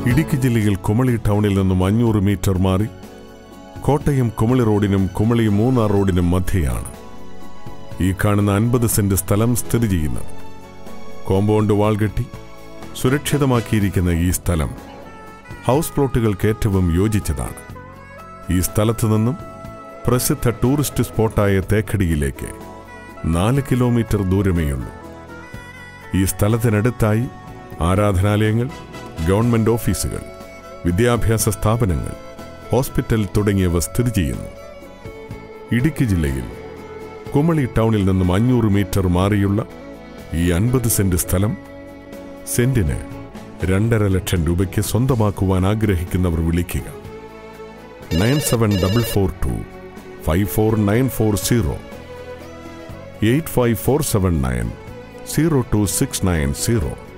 ഇടുക്കി ജില്ലയിൽ കുമളി ടൗണിൽ നിന്നും 500 മീറ്റർ മാറി കോട്ടയം കുമളി റോഡിനും കുമളി മൂന്നാർ റോഡിനും മധ്യയാണ് ഈ കാണുന്ന 50 സെന്റ് സ്ഥലം സ്ഥിതി ചെയ്യുന്നത്. കോമ്പൗണ്ട് വാൾ കെട്ടി സുരക്ഷിതമാക്കിയിരിക്കുന്ന ഈ സ്ഥലം ഹൗസ് പ്ലോട്ടുകൾക്ക് ഏറ്റവും യോജിച്ചതാണ്. ഈ സ്ഥലത്തു നിന്നും പ്രസിദ്ധ ടൂറിസ്റ്റ് സ്പോട്ടായ തേക്കടിയിലേക്ക് 4 കിലോമീറ്റർ ദൂരമേയുള്ളൂ. ഈ സ്ഥലത്തിനടുത്തായി ആരാധനാലയങ്ങൾ, ഗവൺമെന്റ് ഓഫീസുകൾ, വിദ്യാഭ്യാസ സ്ഥാപനങ്ങൾ, ഹോസ്പിറ്റൽ തുടങ്ങിയവ സ്ഥിതി ചെയ്യുന്നു. ഇടുക്കി ജില്ലയിൽ കുമളി ടൗണിൽ നിന്നും 500 മീറ്റർ മാറിയുള്ള ഈ 50 സെന്റ് സ്ഥലം സെന്റിന് 2.5 ലക്ഷം രൂപയ്ക്ക് സ്വന്തമാക്കുവാൻ ആഗ്രഹിക്കുന്നവർ വിളിക്കുക. 9744 54940 85479 02690.